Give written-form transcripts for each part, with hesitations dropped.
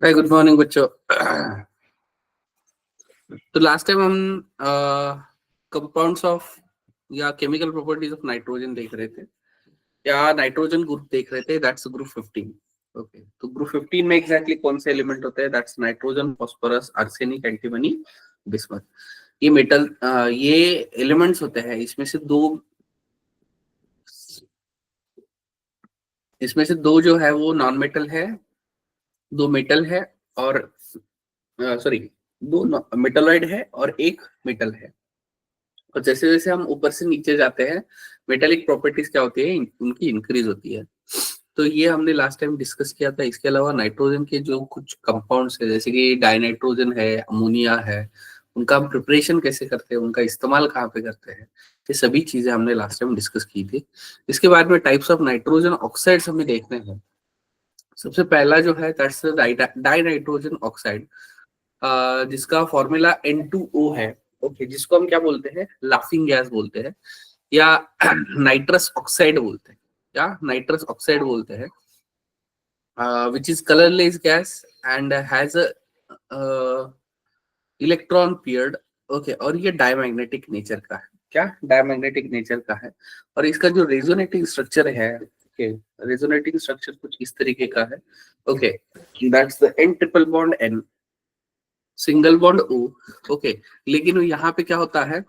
हाय, good morning बच्चों। तो last time हम कंपाउंड्स ऑफ या केमिकल प्रॉपर्टीज ऑफ नाइट्रोजन देख रहे थे, या नाइट्रोजन ग्रुप देख रहे थे। That's group 15। ओके, तो ग्रुप 15 में एग्जैक्टली कौन से एलिमेंट होते हैं? That's nitrogen, phosphorus, arsenic, antimony, bismuth. ये मेटल, ये एलिमेंट्स होते हैं। इसमें से दो जो है वो नॉन मेटल है, दो मेटल है, और सॉरी, दो मेटलॉइड है और एक मेटल है। और जैसे जैसे हम ऊपर से नीचे जाते हैं, मेटेलिक प्रॉपर्टीज क्या होती है, उनकी इंक्रीज होती है। तो ये हमने लास्ट टाइम डिस्कस किया था। इसके अलावा नाइट्रोजन के जो कुछ कंपाउंड्स है, जैसे कि डाइनाइट्रोजन है, अमोनिया है, उनका हम प्रिपरेशन कैसे करते हैं, उनका इस्तेमाल कहाँ पे करते हैं, ये सभी चीजें हमने लास्ट टाइम डिस्कस की थी। इसके बाद में टाइप्स ऑफ नाइट्रोजन ऑक्साइड्स हमें देखने हैं। सबसे पहला जो है दैट्स डाइनाइट्रोजन ऑक्साइड, जिसका फॉर्मूला N2O है। ओके, जिसको हम क्या बोलते हैं? लाफिंग गैस बोलते हैं, या नाइट्रस ऑक्साइड बोलते हैं, या नाइट्रस ऑक्साइड बोलते हैं, which is colourless gas and has electron paired. Okay, और ये डायमैग्नेटिक नेचर का है। क्या डायमैग्नेटिक नेचर का है? और इसका जो रेजोनेटिंग स्ट्रक्चर है, ओके, रेजोनेटिंग स्ट्रक्चर कुछ इस तरीके का है। Okay, that's the N triple bond N, single bond O। Okay, लेकिन यहाँ पे क्या होता है,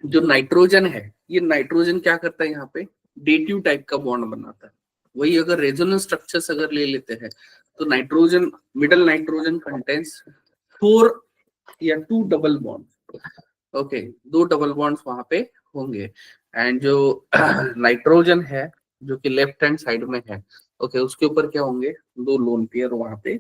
जो नाइट्रोजन है, ये नाइट्रोजन क्या करता है, यहाँ पे डेटिव टाइप का बॉन्ड बनाता है। वही अगर रेजोनेंस स्ट्रक्चर्स अगर ले लेते हैं, तो नाइट्रोजन, मिडल नाइट्रोजन कंटेंस 4 या 2 double bond. Okay, 2 double bonds वहां पे होंगे। एंड जो नाइट्रोजन है, जो कि लेफ्ट हैंड साइड में है, ओके, उसके ऊपर क्या होंगे? 2 लोन पेयर वहां पे।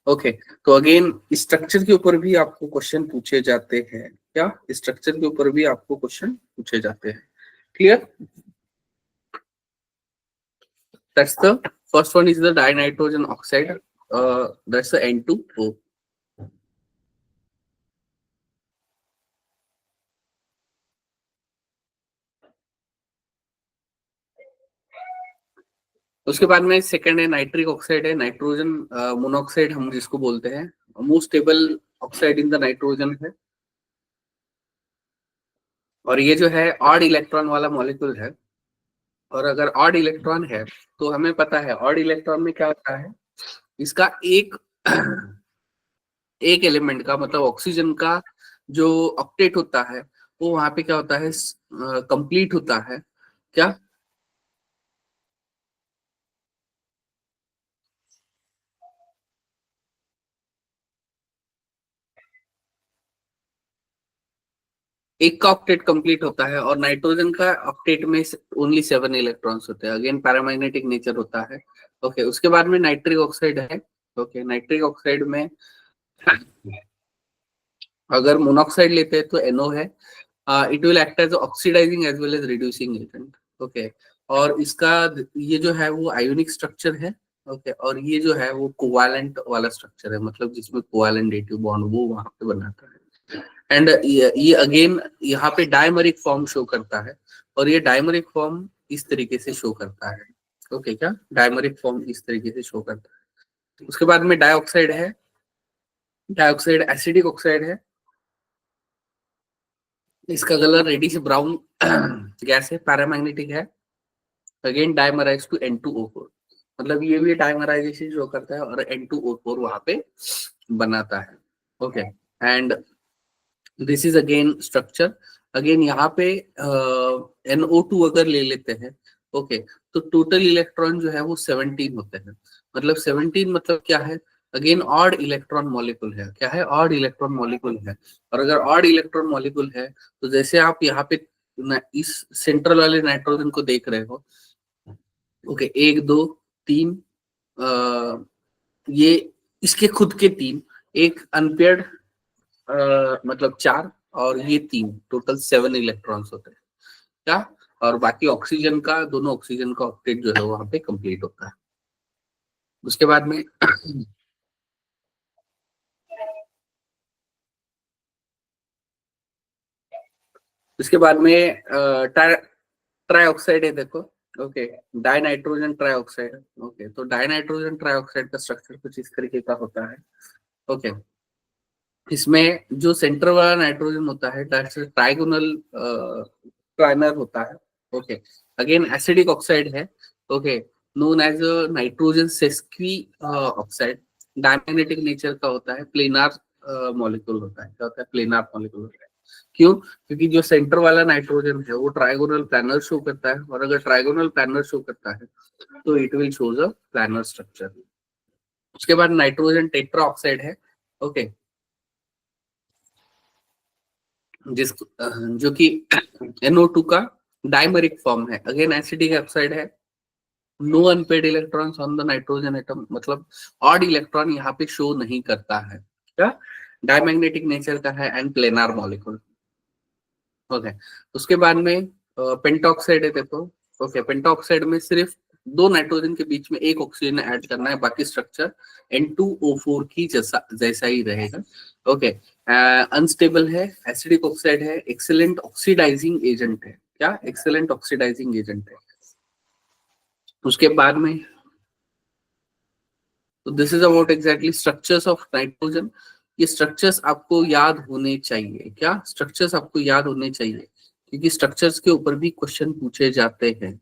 ओके, तो अगेन स्ट्रक्चर के ऊपर भी आपको क्वेश्चन पूछे जाते हैं। क्या स्ट्रक्चर के ऊपर भी आपको क्वेश्चन पूछे जाते हैं? Clear? That's the first one is the dinitrogen oxide, that's the N2O। उसके बाद में सेकंड है नाइट्रिक ऑक्साइड, है नाइट्रोजन मोनोऑक्साइड हम जिसको बोलते हैं। Most stable oxide in the nitrogen है, और ये जो है ऑड इलेक्ट्रॉन वाला मॉलिक्यूल है। और अगर ऑड इलेक्ट्रॉन है, तो हमें पता है ऑड इलेक्ट्रॉन में क्या होता है, इसका एक एक एलिमेंट का मतलब ऑक्सीजन का जो ऑक्टेट होता है, वो वहां पे क्या होता है, कंप्लीट होता है। क्या? एक का ऑक्टेट कंप्लीट होता है, और नाइट्रोजन का ऑक्टेट में ओनली 7 इलेक्ट्रॉन्स होते हैं। अगेन पैरामैग्नेटिक नेचर होता है। ओके, उसके बाद में नाइट्रिक ऑक्साइड है। ओके, नाइट्रिक ऑक्साइड में अगर मोनोऑक्साइड लेते हैं तो NO है। It will act as oxidising as well as reducing agent. Okay, और इसका ये जो है वो आयोनिक स्ट्रक्चर है। ओके, और ये जो है वो कोवैलेंट वाला स्ट्रक्चर है, मतलब जिसमें कोवैलेंट डेटिव बॉन्ड वो वहां पे बनाता है। एंड ये अगेन यहाँ पे डायमरिक फॉर्म शो करता है, और ये डायमरिक फॉर्म इस तरीके से शो करता है। ओके, क्या डायमरिक फॉर्म इस तरीके से शो करता है। उसके बाद में डाइऑक्साइड है। डाइऑक्साइड एसिडिक ऑक्साइड है। इसका कलर रेडिश ब्राउन गैस है, पैरामैग्नेटिक है। अगेन डाइमराइज टू N2O4, मतलब ये भी डाइमराइजेशन शो करता है, और N2O4 वहां पे बनाता है। Okay, and this is again structure. Again यहाँ पे NO2 अगर ले लेते हैं, ओके, तो टोटल इलेक्ट्रॉन जो है वो 17 होते हैं। मतलब 17 मतलब क्या है? अगेन ऑड इलेक्ट्रॉन मॉलिक्यूल है। क्या है? ऑड इलेक्ट्रॉन मॉलिक्यूल है। और अगर ऑड इलेक्ट्रॉन मॉलिक्यूल है, तो जैसे आप यहाँ पे इस सेंट्रल वाले नाइट्रोजन को देख रहे हो, ओके, 1 2 3, ये इसके खुद के 3, एक अनपेयर्ड, मतलब 4, और ये 3, टोटल 7 इलेक्ट्रॉन्स होते हैं। क्या? और बाकी ऑक्सीजन का, दोनों ऑक्सीजन का ऑक्टेट जो है वहां पे कंप्लीट होता है। उसके बाद में उसके बाद में ट्राई ऑक्साइड है, देखो। Okay, dinitrogen trioxide. ओके, तो डाइनाइट्रोजन ट्राइऑक्साइड का स्ट्रक्चर कुछ इस तरीके का होता है। ओके, इसमें जो सेंटर वाला नाइट्रोजन होता है दैट्स ट्राइगोनल ट्राइनर होता है। ओके, अगेन एसिडिक ऑक्साइड है। Okay, known as nitrogen sesquioxide. Diamagnetic nature का होता है, प्लेनार मॉलिक्यूल होता है। क्या होता है? प्लेनार मॉलिक्यूल होता है। क्यों? क्योंकि जो सेंटर वाला नाइट्रोजन है वो ट्राइगोनल प्लानर शो करता है, और अगर ट्राइगोनल प्लानर शो करता है तो it will shows a planar structure. उसके बाद नाइट्रोजन टेट्रा ऑक्साइड है। ओके, जिस जो कि NO2 का डाइमरिक फॉर्म है। अगेन एसिडिक ऑक्साइड है। No unpaired electrons on the nitrogen atom, मतलब ऑड इलेक्ट्रॉन यहाँ पे शो नहीं करता है। क्या? डायमैग्नेटिक नेचर का है एंड प्लेनार मॉलिक्यूल। ओके, उसके बाद में पेंटॉक्साइड है, देखो। ओके, पेंटॉक्साइड में सिर्फ दो नाइट्रोजन के बीच में एक ऑक्सीजन ऐड करना है, बाकी स्ट्रक्चर N2O4 की जैसा ही रहेगा। ओके, अनस्टेबल है, एसिडिक ऑक्साइड है, एक्सीलेंट ऑक्सीडाइजिंग एजेंट है। क्या? एक्सीलेंट ऑक्सीडाइजिंग एजेंट है। उसके बाद में, तो this is about exactly structures of nitrogen. ये स्ट्रक्चर्स आपको याद होने चाहिए। क्या? स्ट्रक्चर्स आपको याद होने चाहिए, क्योंकि स्ट्रक्चर्स के ऊपर भी क्वेश्चन पूछे जाते हैं।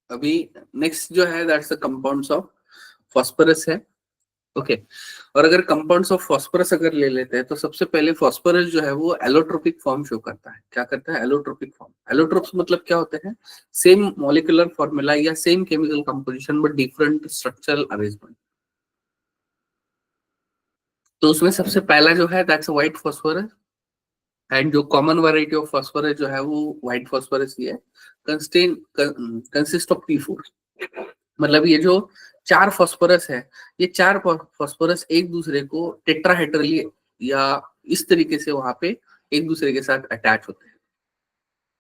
अभी नेक्स्ट जो है that's the compounds of phosphorus है। ओके, और अगर कंपाउंड्स ऑफ फास्फोरस अगर ले लेते हैं तो सबसे पहले फास्फोरस जो है वो एलोट्रोपिक फॉर्म शो करता है। क्या करता है? Allotropic form. एलोट्रोप्स मतलब क्या होते हैं? सेम मॉलिक्यूलर फॉर्मूला या same chemical composition but different structural arrangement. तो उसमें सबसे पहला जो है दैट्स व्हाइट फास्फोरस। एंड जो कॉमन वैरायटी ऑफ फास्फोरस जो है वो व्हाइट फास्फोरस ही है। Consist of P4। मतलब ये जो चार फास्फोरस है, ये चार फास्फोरस एक दूसरे को टेट्राहेड्रली या इस तरीके से वहां पे एक दूसरे के साथ अटैच होते हैं।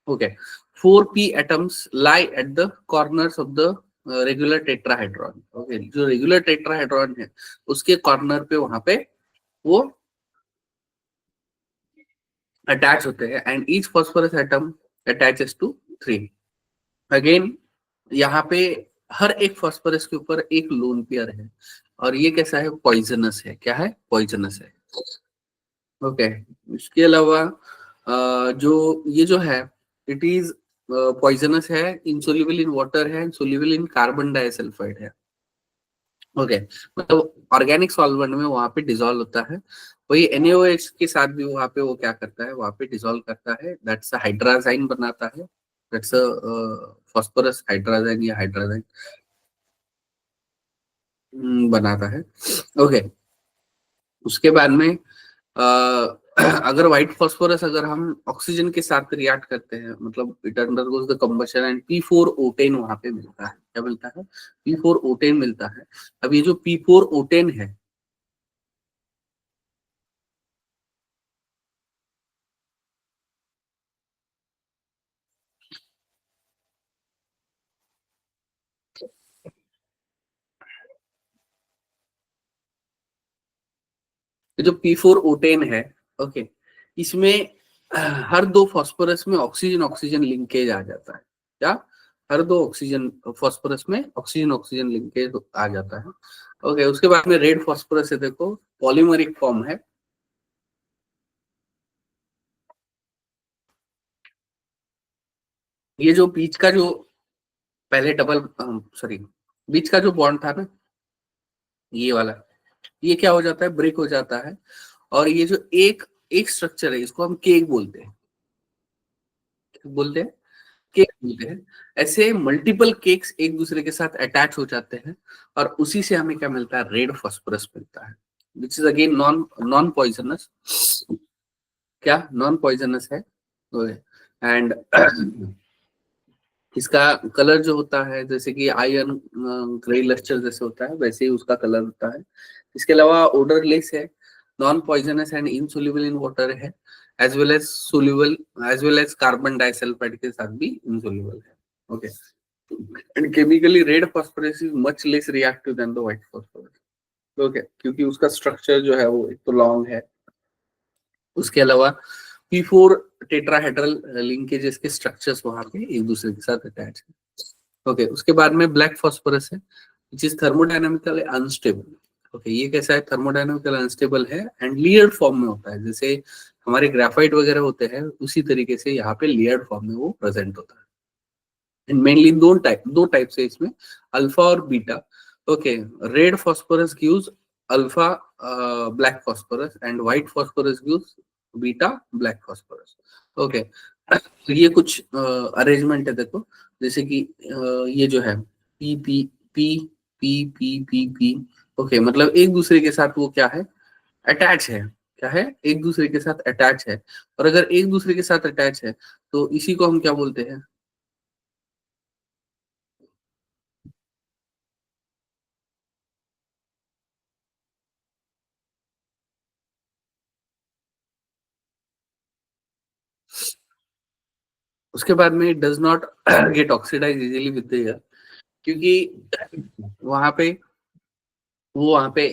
Okay, 4p atoms lie at the corners of the regular tetrahedron. Okay, जो रेगुलर टेट्राहेड्रॉन है उसके कॉर्नर पे वहां पे वो अटैच होते हैं, and each phosphorus atom attaches to 3। Again यहाँ पे हर एक फास्फोरस के ऊपर एक लोन पेयर है, और ये कैसा है? पॉइजनस है। क्या है? पॉइजनस है। ओके, इसके अलावा जो ये जो है इट इज पॉइजनस है, इंसोल्यूबल इन वाटर है, सोल्यूबल इन कार्बन डाइसल्फाइड है। ओके, मतलब ऑर्गेनिक सॉल्वेंट में वहां पे डिसॉल्व होता है। वही NaOH के साथ भी वहां पे वो क्या करता है? वहां पे डिसॉल्व करता है, दैट्स हाइड्राजाइन बनाता है। दैट्स फास्फोरस हाइड्राजाइन या हाइड्राजाइन बनाता है। ओके, उसके बाद में अगर व्हाइट फास्फोरस अगर हम ऑक्सीजन के साथ रिएक्ट करते हैं, मतलब it undergoes the combustion and P4O10 वहां पे मिलता है। क्या मिलता है? P4O10 मिलता है। अब ये जो P4O10 है, ये जो P4O10 है, ओके, इसमें हर दो फास्फोरस में ऑक्सीजन ऑक्सीजन लिंकेज आ जाता है। क्या? हर दो ऑक्सीजन फास्फोरस में ऑक्सीजन ऑक्सीजन लिंकेज आ जाता है। ओके, उसके बाद में रेड फास्फोरस है, देखो पॉलीमरिक फॉर्म है। ये जो बीच का जो पहले डबल, सॉरी, बीच का जो बॉन्ड था ना, ये वाला, ये क्या हो जाता है? ब्रेक हो जाता है, और ये जो एक एक स्ट्रक्चर है इसको हम केक बोलते हैं। बोलते हैं केक बोलते हैं। ऐसे मल्टीपल केक्स एक दूसरे के साथ अटैच हो जाते हैं, और उसी से हमें क्या मिलता है? रेड फास्फोरस मिलता है, which is again non non poisonous. क्या? नॉन पॉइजनस है। एंड इसका कलर जो होता है जैसे कि आयरन ग्रे लस्टर जैसे होता है वैसे ही उसका कलर होता है। इसके अलावा ओडरलेस है, non poisonous and insoluble in water है, as well as soluble, as well as carbon disulphide के साथ भी इनसोल्यूबल है। Okay, and chemically red phosphorus is much less reactive than the white phosphorus. Okay, क्योंकि उसका structure जो है वो एक तो लॉन्ग है, उसके अलावा P4 टेट्राहेड्रल लिंकेजेस के स्ट्रक्चर्स वहां पे एक दूसरे के साथ अटैच है। ओके, उसके बाद में ब्लैक फास्फोरस है which is thermodynamically unstable. Okay, ये कैसा है, थर्मोडायनामिकल अनस्टेबल है एंड लेयर्ड फॉर्म में होता है, जैसे हमारे ग्राफाइट वगैरह होते हैं उसी तरीके से यहाँ पे लेयर्ड फॉर्म में वो प्रेजेंट होता है। एंड मेनली दो टाइप से इसमें, अल्फा और beta. Okay, red phosphorus gives alpha black phosphorus and white phosphorus gives beta black phosphorus. Okay, तो ये कुछ अरेंजमेंट है देखो, जैसे कि ये जो है P P P P P P P. Okay, मतलब एक दूसरे के साथ वो क्या है, अटैच है, क्या है, एक दूसरे के साथ अटैच है। और अगर एक दूसरे के साथ अटैच है तो इसी को हम क्या बोलते हैं। उसके बाद में it does not get oxidise easily with the air, क्योंकि वहां पे वो वहां पे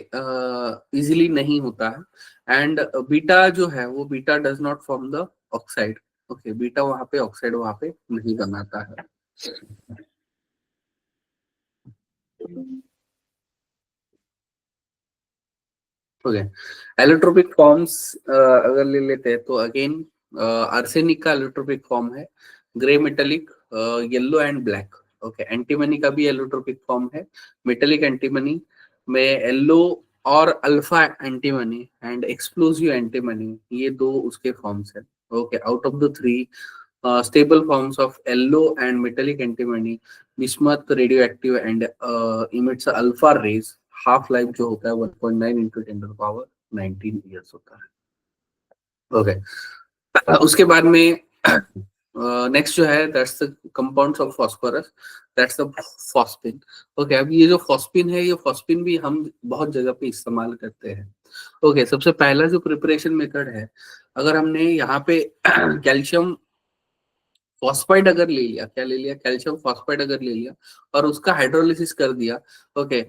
इजीली नहीं होता है। एंड बीटा जो है वो beta does not form the oxide. Okay, beta वहां पे ऑक्साइड वहां पे नहीं बनाता है। ओके, एलोट्रोपिक फॉर्म्स अगर ले लेते हैं तो अगेन आर्सेनिक का एलोट्रोपिक फॉर्म है grey metallic, yellow and black. Okay, antimony का भी एलोट्रोपिक फॉर्म है, मेटेलिक एंटीमनी में येलो और alpha antimony and explosive antimony, ये दो उसके फॉर्म्स है। Okay, out of the three stable forms of yellow and metallic antimony, bismuth radioactive and emits alpha rays, half life जो होता है 1.9 into 10 to the power 19 years होता है। Okay, उसके बाद में नेक्स्ट जो है that's the compounds of phosphorus, that's the phosphine. Okay, अब ये जो फॉस्फिन है ये फॉस्फिन भी हम बहुत जगह पे इस्तेमाल करते हैं। ओके, सबसे पहला जो प्रिपरेशन मेथड है, अगर हमने यहाँ पे कैल्शियम फॉस्फाइड अगर ले लिया, क्या ले लिया, कैल्शियम फॉस्फाइड अगर ले लिया और उसका हाइड्रोलिसिस कर दिया। Okay,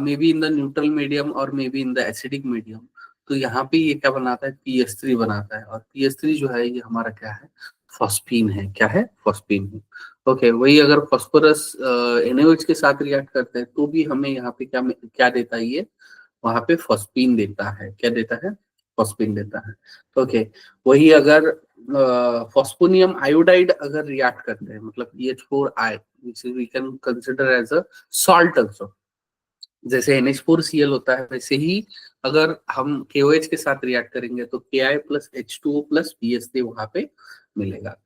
maybe in the neutral medium और maybe in the acidic medium, तो यहाँ पे ये क्या बनाता है, PS3 बनाता है। और PS3 जो है ये हमारा क्या है, फॉस्फीन है। क्या है, फॉस्फीन है। ओके, वही अगर फॉस्फोरस NaOH के साथ रिएक्ट करते हैं तो भी हमें यहाँ पे क्या क्या देता है ये, वहां पे फॉस्फीन देता है। क्या देता है, फॉस्फीन देता है। ओके, वही अगर फॉस्फोनियम आयोडाइड अगर रिएक्ट करते हैं, मतलब PH4I which we can consider as a salt also, जैसे NH4Cl होता है वैसे ही अगर हम KOH के साथ रिएक्ट करेंगे तो Ki plus H2O plus PH3 वहां पे मिलेगा।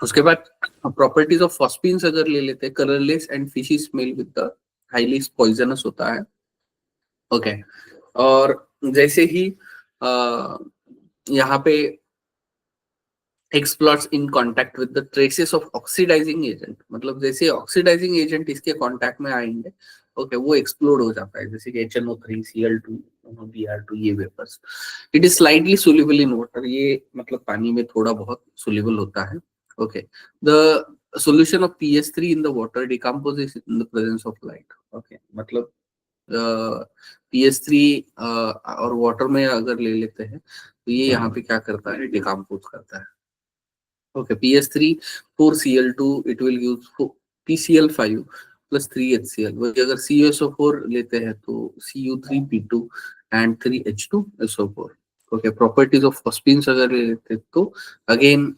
उसके बाद प्रॉपर्टीज ऑफ फॉस्फीन्स अगर ले लेते हैं, colourless and fishy smell with the highly poisonous होता है। ओके, और जैसे ही यहाँ पे explores in contact with the traces of oxidising agent, मतलब जैसे ऑक्सीडाइजिंग एजेंट इसके कांटेक्ट में आएंगे, ओके, वो एक्सप्लोड हो जाता है, जैसे कि HNO3 Cl2 Br2 ये vapours. It is slightly soluble in water, ये मतलब पानी में थोड़ा बहुत सोल्यूबल होता है। Okay, the solution of PS3 in the water decomposes in the presence of light। Okay, मतलब PS3 और वाटर में अगर ले लेते हैं तो ये यहाँ पे क्या करता है, डिकम्पोज करता है। Okay, PS3 4Cl2 it will use PCl5 plus 3HCl। वही अगर CuSO4 लेते हैं तो Cu3P2 and 3H2SO4। Okay, properties of phosphines अगर ले लेते हैं तो अगेन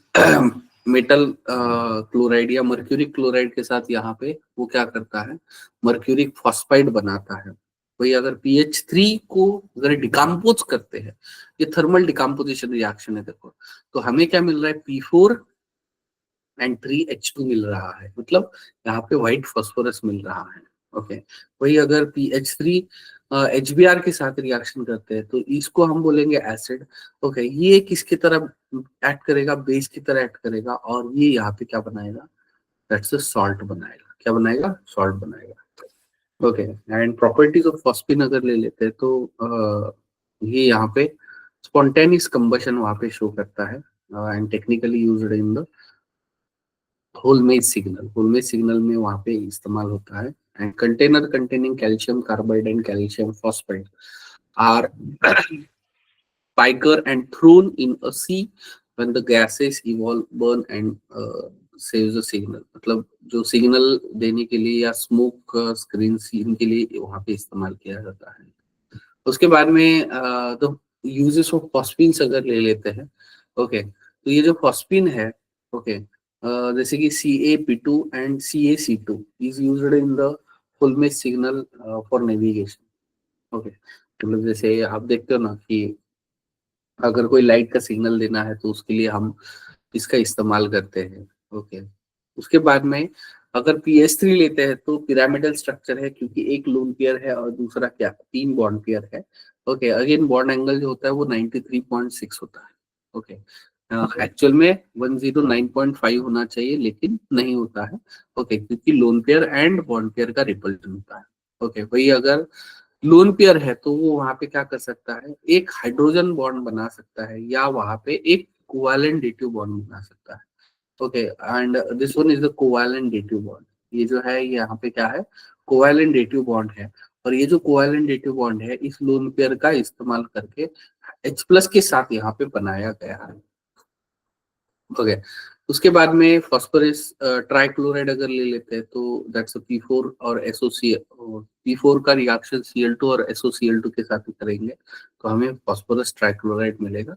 मेटल क्लोराइड या मर्क्यूरिक क्लोराइड के साथ यहाँ पे वो क्या करता है, मर्क्यूरिक फॉस्फाइड बनाता है। वही अगर PH3 को अगर डिकम्पोज करते हैं, ये थर्मल डिकम्पोजिशन रिएक्शन है देखो, तो हमें क्या मिल रहा है, P4 एंड 3H2 मिल रहा है, मतलब यहाँ पे व्हाइट फास्फोरस मिल रहा है। ओके, वही अगर PH3 HBr के साथ रिएक्शन करते हैं तो इसको हम बोलेंगे एसिड। ओके, ये किसकी तरह एक्ट करेगा, बेस की तरह एक्ट करेगा, और ये यहाँ पे क्या बनाएगा, दैट्स अ सॉल्ट बनाएगा। क्या बनाएगा, सॉल्ट बनाएगा। Okay, and properties of phosphine अगर ले लेते हैं तो ये यहाँ पे स्पॉन्टेनियस कंबशन वहाँ पे शो करता है and technically used in the Holmes signal. Holmes signal में वहाँ पे इस्तेमाल होता है। And container containing calcium carbide and calcium phosphide are piker and thrown in a sea when the gases evolve, burn and saves the signal। मतलब जो signal देने के लिए या स्मोक स्क्रीन सीन के लिए वहाँ पे इस्तेमाल किया जाता है। उसके बाद में तो यूजेस ऑफ फॉस्फिन्स अगर ले लेते हैं। ओके, तो ये जो फॉस्फिन है, ओके, जैसे कि CaP2 and CaC2 is used in the full mesh signal for navigation. Okay, मतलब जैसे आप देखते हो ना कि अगर कोई लाइट का सिग्नल देना है तो उसके लिए हम इसका इस्तेमाल करते हैं। ओके, उसके बाद में अगर PS3 लेते हैं तो पिरामिडल स्ट्रक्चर है, क्योंकि एक लोन पेयर है और दूसरा क्या, 3 बॉन्ड पेयर है। ओके, अगेन बॉन्ड एंगल जो होता है वो 93.6 होता है। ओके, एक्चुअल में 109.5 होना चाहिए लेकिन नहीं होता है। ओके, क्योंकि lone pair and bond pair का रिपल्जन होता है। ओके, वही अगर लोन पेयर है तो वो वहां पे क्या कर सकता है, एक हाइड्रोजन बॉन्ड बना सकता है या वहां पे एक कोवैलेंट डेटिव बॉन्ड बना सकता है। Okay, and this one is the covalent dative bond. ये जो है ये यहाँ पे क्या है, कोवैलेंट डेटिव बॉन्ड है। और ये जो कोवैलेंट डेटिव बॉन्ड है इस लोन पेयर का इस्तेमाल करके H+ के साथ यहाँ पे बनाया गया है। ओके, उसके बाद में फॉस्फोरस ट्राइक्लोराइड अगर ले लेते हैं तो दैट्स P4 और P4 का रिएक्शन Cl2 और SOCl2 के साथ करेंगे तो हमें फॉस्फोरस ट्राइक्लोराइड मिलेगा।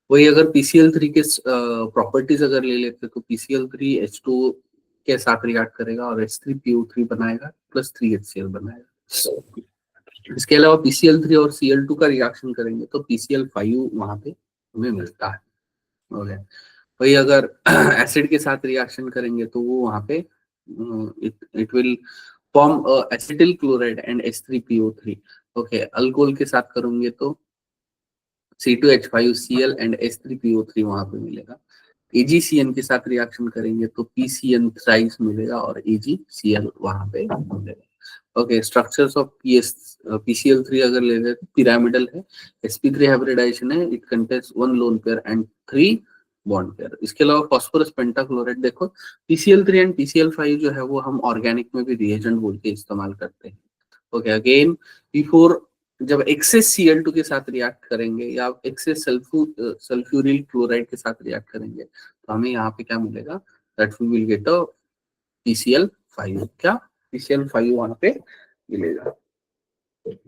वही अगर PCl3 के प्रॉपर्टीज अगर ले लेते हैं तो PCl3 H2 के साथ रिएक्ट करेगा और H3PO3 बनाएगा प्लस 3HCl बनाएगा। इसके अलावा PCl3 और Cl2 का रिएक्शन करेंगे तो PCl5 वहां पे हमें मिलता है। ओके, वही अगर एसिड के साथ रिएक्शन करेंगे तो वो वहां पे it will form acetyl chloride and H3PO3। Okay, alcohol के साथ करेंगे तो C2H5Cl एंड H3PO3 वहां पे मिलेगा। AgCN के साथ रिएक्शन करेंगे तो PCN थ्राइस मिलेगा और AgCl वहां पे मिलेगा। ओके, स्ट्रक्चर्स ऑफ PCl3 अगर ले लें तो पिरामिडल है, sp3 हाइब्रिडाइजेशन है, it contains 1 lone pair and 3 bond pair. इसके अलावा फॉस्फोरस पेंटाक्लोराइड देखो, PCl3 एंड PCl5 जो है वो हम ऑर्गेनिक में भी रिएजेंट बोल के इस्तेमाल करते हैं। ओके, अगेन P4 जब एक्सेस Cl2 के साथ रिएक्ट करेंगे या एक्सेस सल्फ्यूरिल क्लोराइड के साथ रिएक्ट करेंगे तो हमें यहाँ पे क्या मिलेगा, that we will get a PCl5। क्या, PCl5 वहां पे मिलेगा।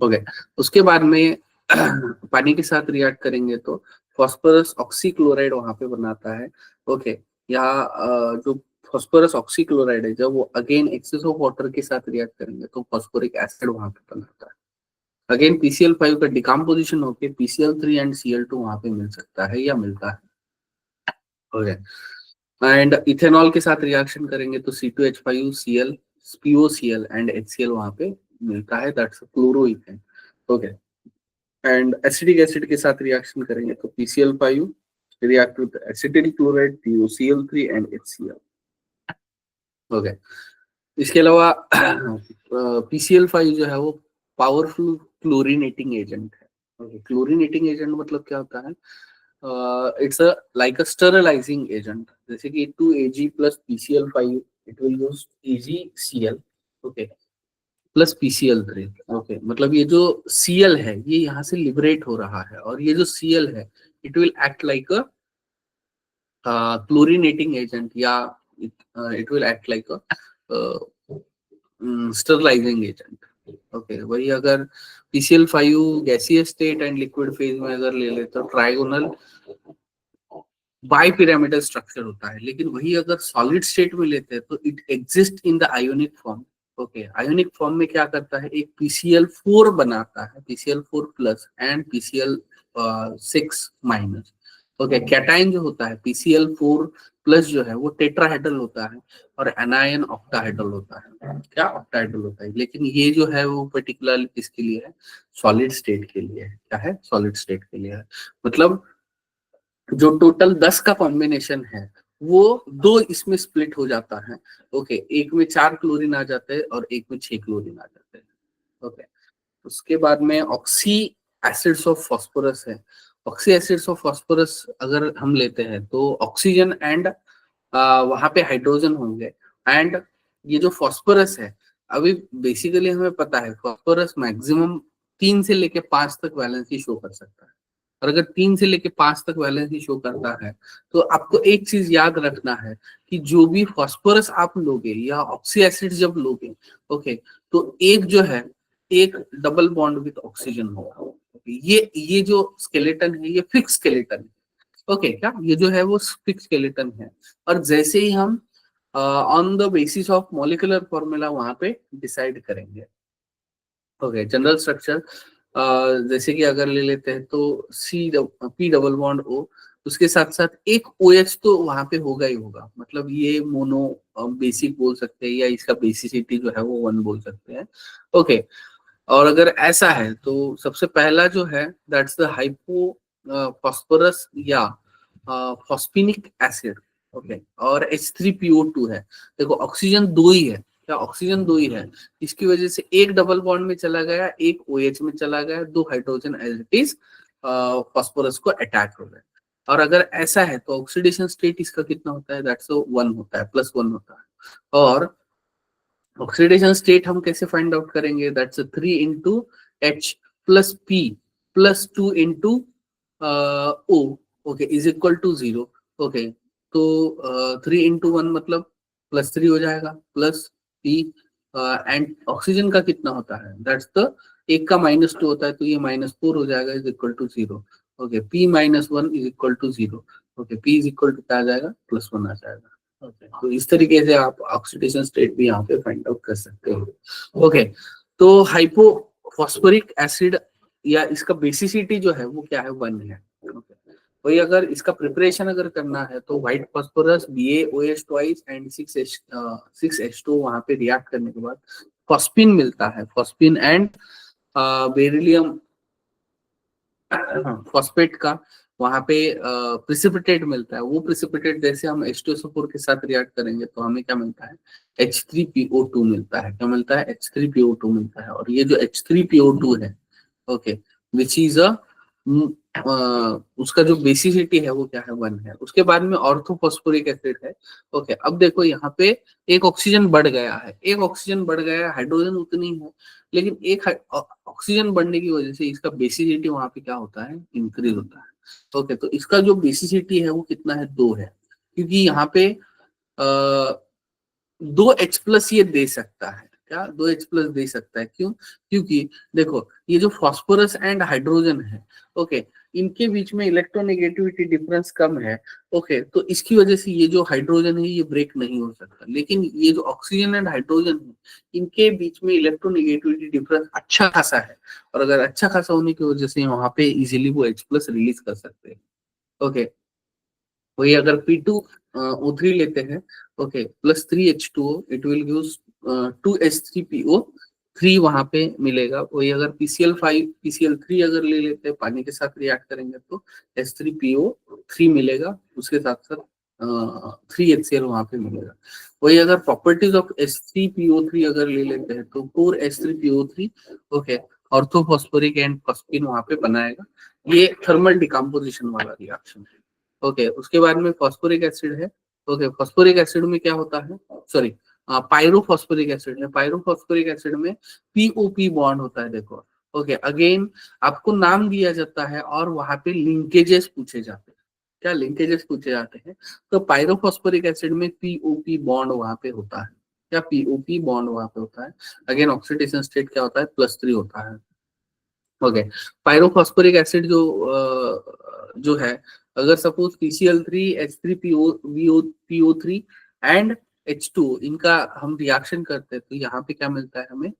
ओके, उसके बाद में पानी के साथ रिएक्ट करेंगे तो फॉस्फोरस ऑक्सीक्लोराइड वहां पे बनाता है। ओके, या जो फॉस्फोरस ऑक्सीक्लोराइड है जब वो अगेन एक्सेस ऑफ वाटर के साथ रिएक्ट करेंगे तो फॉस्फोरिक एसिड वहां पे बनाता है। अगेन PCl5 का डिकम्पोजिशन होके PCl3 एंड Cl2 वहां पे मिल सकता है या मिलता है। ओके, एंड इथेनॉल के साथ रिएक्शन करेंगे तो C2H5Cl POCl एंड HCl वहां पे मिलता है, that's chloroethane. Okay, and acetic acid के साथ रिएक्शन करेंगे तो PCl5 react with acetyl chloride POCl3 and HCl। Okay, इसके अलावा PCl5 जो है वो पावरफुल क्लोरीनेटिंग एजेंट है। ओके, क्लोरीनेटिंग एजेंट मतलब क्या होता है, it's a like a sterilising agent. जैसे कि 2Ag plus PCl5 it will use AgCl, okay, plus PCl3। Okay, मतलब ये जो Cl है ये यहाँ से लिबरेट हो रहा है और ये जो Cl है it will act like a chlorinating agent या it will act like a sterilising agent. Okay, वही अगर PCl5 गैसीय स्टेट एंड लिक्विड फेज में अगर ले ले तो ट्राइगोनल बाइपिरामिडल स्ट्रक्चर होता है, लेकिन वही अगर सॉलिड स्टेट में लेते हैं तो it exist in the ionic form. Okay, ionic form में क्या करता है, एक PCl4 बनाता है, PCl4 plus and PCl6 minus. Okay, cation जो होता है PCl4 प्लस जो है वो टेट्राहेड्रल होता है और एनायन ऑक्टाहेड्रल होता है। क्या ऑक्टाहेड्रल होता है, लेकिन ये जो है वो पर्टिकुलरली किसके लिए है, सॉलिड स्टेट के लिए है। क्या है, सॉलिड स्टेट के लिए है। मतलब जो टोटल 10 का कॉम्बिनेशन है वो 2 इसमें स्प्लिट हो जाता है। ओके, एक में 4 क्लोरीन आ जाते हैं और एक में 6 क्लोरीन आ जाते हैं। ओके, उसके बाद में ऑक्सी एसिड्स ऑफ फास्फोरस है। ऑक्सी एसिड्स ऑफ फास्फोरस अगर हम लेते हैं तो ऑक्सीजन एंड वहां पे हाइड्रोजन होंगे। एंड ये जो फास्फोरस है, अभी बेसिकली हमें पता है फास्फोरस मैक्सिमम 3 से लेके 5 तक वैलेंसी शो कर सकता है। और अगर 3 से लेके 5 तक वैलेंसी शो करता है तो आपको एक चीज याद रखना है कि जो भी फास्फोरस आप लोगे या ऑक्सी एसिड जब लोगे, ओके, तो एक जो है एक डबल बॉन्ड विद ऑक्सीजन होगा। ये जो स्केलेटन है ये फिक्स स्केलेटन है। ओके, क्या ये जो है वो फिक्स स्केलेटन है। और जैसे ही हम on the basis of molecular formula वहां पे डिसाइड करेंगे। ओके, जनरल स्ट्रक्चर जैसे कि अगर ले लेते हैं तो P डबल बॉन्ड O, उसके साथ साथ एक OH तो वहां पे होगा ही होगा। मतलब ये मोनो बेसिक बोल सकते हैं या इसका बेसिसिटी जो है वो 1 बोल सकते हैं। ओके, और अगर ऐसा है तो सबसे पहला जो है दैट्स द हाइपो फॉस्फोरस या फॉस्फिनिक एसिड। ओके, और H3PO2 है। देखो ऑक्सीजन 2 ही है, क्या ऑक्सीजन 2 ही है, इसकी वजह से एक डबल बॉन्ड में चला गया, एक OH में चला गया, 2 hydrogen as it is phosphorus को अटैक हो गए। और अगर ऐसा है तो ऑक्सीडेशन स्टेट इसका कितना होता है, दैट्स 1 होता है, +1 होता है। और ऑक्सीडेशन स्टेट हम कैसे फाइंड आउट करेंगे, that's 3 into H plus P plus 2 into O, okay, is equal to 0। Okay, तो 3 इंटू 1 मतलब +3 हो जाएगा, प्लस P एंड ऑक्सीजन का कितना होता है, दैट्स द एक का -2 होता है तो ये -4 हो जाएगा, is equal to 0। Okay, P-1 is equal to 0। Okay, P is equal to क्या आ जाएगा, +1 आ जाएगा। ओके, तो इस तरीके से आप ऑक्सीडेशन स्टेट भी यहाँ पे फाइंड आउट कर सकते हो। ओके, तो हाइपोफॉस्फोरिक एसिड या इसका बेसिसिटी जो है वो क्या है, 1 है। ओके, वही अगर इसका प्रिपरेशन अगर करना है तो white phosphorus BaOH twice and 6H2 वहां पे रिएक्ट करने के बाद फॉस्फिन मिलता है, फॉस्फिन एंड बेरिलियम फॉस्फेट का वहां पे प्रिसिपिटेट मिलता है। वो प्रिसिपिटेट जैसे हम H2SO4 के साथ रिएक्ट करेंगे तो हमें क्या मिलता है, H3PO2 मिलता है। क्या मिलता है, H3PO2 मिलता है। और ये जो H3PO2 है, ओके, विच इज उसका जो बेसिसिटी है वो क्या है, 1 है। उसके बाद में ऑर्थोफॉस्फोरिक एसिड है। ओके, अब देखो यहाँ पे एक ऑक्सीजन बढ़ गया है, एक ऑक्सीजन बढ़ गया है, हाइड्रोजन उतनी है, लेकिन एक ऑक्सीजन बढ़ने की वजह से इसका बेसिसिटी वहां पे क्या होता है, इंक्रीज होता है। ओके, तो इसका जो बेसिसिटी है वो कितना है, 2 है। क्योंकि यहाँ पे 2H+ ये दे सकता है, क्या 2H+ दे सकता है, क्यों, क्योंकि देखो ये जो फास्फोरस एंड हाइड्रोजन है, ओके, इनके बीच में इलेक्ट्रोनेगेटिविटी डिफरेंस कम है। ओके, तो इसकी वजह से ये जो हाइड्रोजन है ये ब्रेक नहीं हो सकता। लेकिन ये जो ऑक्सीजन एंड हाइड्रोजन है इनके बीच में इलेक्ट्रोनेगेटिविटी डिफरेंस अच्छा खासा है। और अगर अच्छा खासा होने की वजह से वहां पे इजिली वो H+ रिलीज कर सकते हैं। ओके, वही अगर P2O3 लेते हैं, okay, +3H2O, it will give 2H3PO3 वहां पे मिलेगा। वही अगर PCl5 PCl3 अगर ले लेते हैं, पानी के साथ रिएक्ट करेंगे तो H3PO3 मिलेगा, उसके साथ साथ 3HCl वहां पे मिलेगा। वही अगर प्रॉपर्टीज ऑफ H3PO3 अगर ले लेते हैं तो 4H3PO3, okay, orthophosphoric and phosphine वहां पे बनाएगा। ये थर्मल डिकम्पोजिशन वाला रिएक्शन है। ओके, उसके बाद में फॉस्फोरिक एसिड है। ओके, फॉस्फोरिक एसिड में क्या होता है, सॉरी, पायरोफॉस्फोरिक एसिड है। पायरोफॉस्फोरिक एसिड में POP बॉन्ड होता है। देखो, ओके, अगेन आपको नाम दिया जाता है और वहां पे लिंकेजेस पूछे जाते हैं। क्या लिंकेजेस पूछे जाते हैं, तो पायरोफॉस्फोरिक एसिड में POP बॉन्ड वहां पे होता है। क्या POP बॉन्ड वहां पे होता है। अगेन ऑक्सीडेशन स्टेट क्या होता है, +3 होता है। ओके, पायरोफॉस्फोरिक एसिड जो है, अगर suppose PCl3 H3PO3 and H2 इनका हम रिएक्शन करते हैं तो यहाँ पे क्या मिलता है हमें,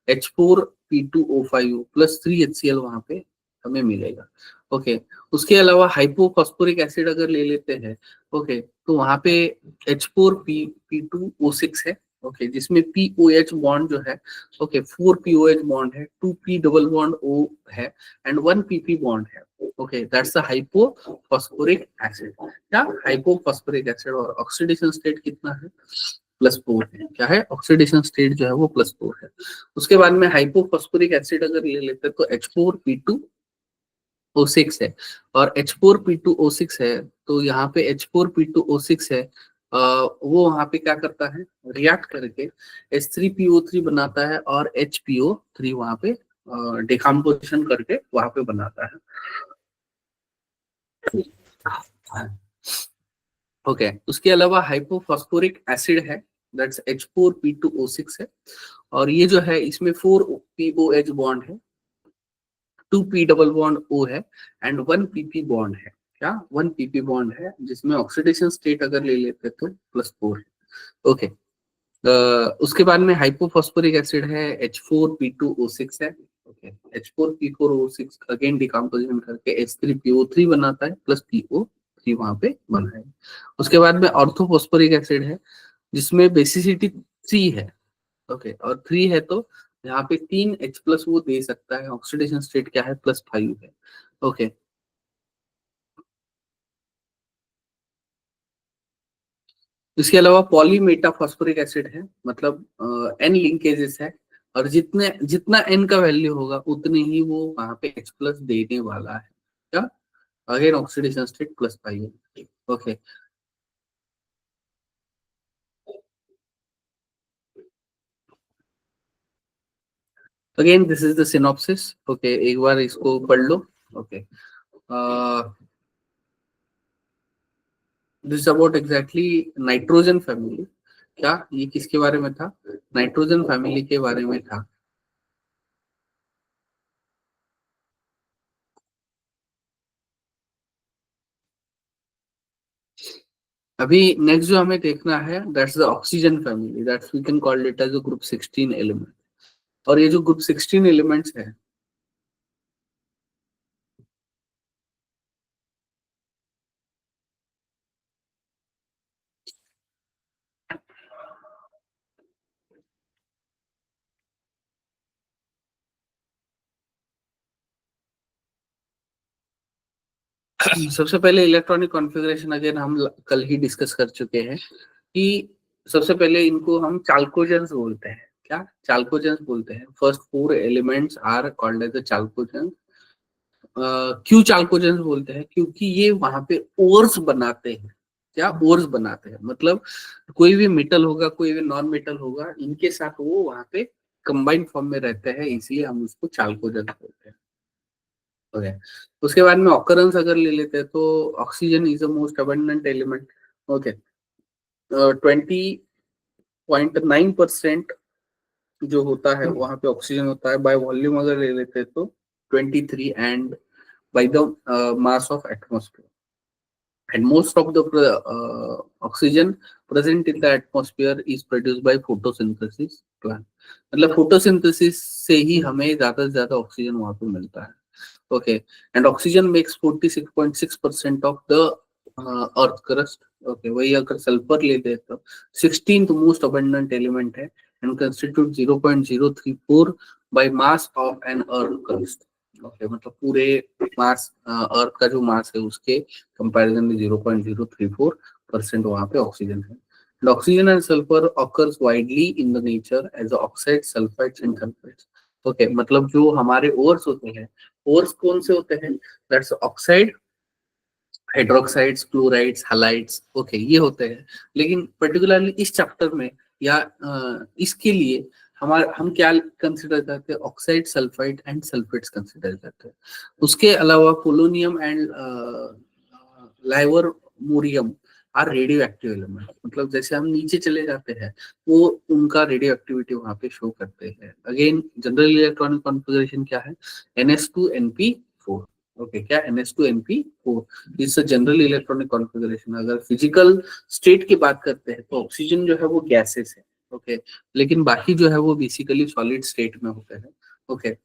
H4P2O5 +3HCl वहां पे हमें मिलेगा। ओके, उसके अलावा हाइपोफॉस्फोरिक एसिड अगर ले लेते हैं, ओके, तो वहां पे H4P2O6 है, ओके, जिसमें POH बॉन्ड जो है, ओके, 4 POH बॉन्ड है, 2 P डबल बॉन्ड O है एंड 1 PP बॉन्ड है, okay, that's the hypophosphoric acid. क्या हाइपोफॉस्फोरिक एसिड, और ऑक्सीडेशन स्टेट कितना है, +4 है। क्या है, ऑक्सीडेशन स्टेट जो है वो +4 है। उसके बाद में हाइपोफॉस्फोरिक एसिड अगर ले लेते हैं तो H4P2O6 है, और H4P2O6 है, तो यहाँ पे H4P2O6 है, वो वहां पे क्या करता है, रिएक्ट करके H3PO3 बनाता है और HPO3 वहां पे डिकम्पोजिशन करके वहां पे बनाता है। ओके, उसके अलावा हाइपोफॉस्फोरिक एसिड है, दैट्स H4P2O6 है, और ये जो है इसमें 4 POH बॉन्ड है, 2 P डबल बॉन्ड O है एंड 1 PP बॉन्ड है। क्या 1 PP बॉन्ड है, जिसमें ऑक्सीडेशन स्टेट अगर ले लेते तो +4 है। ओके, उसके बाद में हाइपोफॉस्फोरिक एसिड है, H4P2O6 है, ओके, H4P4O6 अगेन डिकम्पोजिशन करके H3PO3 बनाता है, प्लस PO3 वहां पे बना है। उसके बाद में ऑर्थोफॉस्फोरिक एसिड है, जिसमें बेसिसिटी 3 है, ओके, और 3 है तो यहाँ पे 3 H+ वो दे सकता है, ऑक्सीडेशन स्टेट क्या है, +5 है। ओके, इसके अलावा पॉलीमेटाफॉस्फोरिक एसिड है, मतलब N लिंकेजेस है, और जितने जितना N का वैल्यू होगा उतने ही वो वहां पे H+ देने वाला है। क्या, अगेन ऑक्सीडेशन स्टेट +5 है। Okay, again this is the synopsis. Okay, एक बार इसको पढ़ लो। Okay, this about exactly nitrogen family. क्या ये किसके बारे में था, नाइट्रोजन फैमिली के बारे में था। अभी नेक्स्ट जो हमें देखना है, that's the oxygen family, that's we can call it as group 16 element. और ये जो ग्रुप 16 एलिमेंट्स है, सबसे पहले इलेक्ट्रॉनिक कॉन्फ़िगरेशन अगेन हम कल ही डिस्कस कर चुके हैं कि सबसे पहले इनको हम चाल्कोजेंस बोलते हैं। क्या चाल्कोजेंस बोलते हैं, first 4 elements are called as the chalcogens. क्यों चाल्कोजेंस बोलते हैं, क्योंकि ये वहां पे ओर्स बनाते हैं। क्या ओर्स बनाते हैं, मतलब कोई भी मेटल होगा, कोई भी नॉन मेटल होगा, इनके साथ वो वहां पे कंबाइंड फॉर्म में रहते हैं, इसलिए हम उसको चाल्कोजेंस बोलते हैं। ओके, उसके बाद में ऑकरेंस अगर ले लेते हैं तो oxygen is the most abundant element. Okay, 20.9% जो होता है वहां पे ऑक्सीजन होता है, बाय वॉल्यूम अगर ले लेते हैं तो 23, and by the mass of atmosphere, and most of the oxygen present in the atmosphere is produced by photosynthesis plant। मतलब फोटोसिंथेसिस से ही हमें ज्यादा से ज्यादा ऑक्सीजन वहां पे मिलता है। Okay, and oxygen makes 46.6% of the earth crust. Okay, वही अगर सल्फर लेते हैं तो 16th मोस्ट अबंडेंट एलिमेंट है and constitute 0.034 by mass of an earth crust. Okay, मतलब पूरे मास, अर्थ का जो मास है उसके कंपैरिजन में 0.034% वहां पे ऑक्सीजन है। And oxygen and sulfur occurs widely in the nature as oxides, sulfides and sulfates। Okay, मतलब जो हमारे ओर्स होते हैं, ओर्स कौन से होते हैं, that's oxide, hydroxides, chlorides, halides. Okay, ये होते हैं। लेकिन पर्टिकुलरली इस चैप्टर में या इसके लिए हम क्या कंसिडर करते हैं, oxide, sulphide and sulphates consider करते हैं। उसके अलावा polonium and livermorium are radio active element, मतलब जैसे हम नीचे चले जाते हैं वो उनका रेडियो एक्टिविटी वहां पे शो करते हैं। अगेन जनरल इलेक्ट्रॉनिक कॉन्फ़िगरेशन क्या है, NS2 NP4। ओके, क्या NS2 NP4 is general electronic configuration. अगर फिजिकल स्टेट की बात करते हैं तो ऑक्सीजन जो है वो गैसेस है। ओके, लेकिन बाकी जो है वो बेसिकली सॉलिड स्टेट में होते हैं। ओके,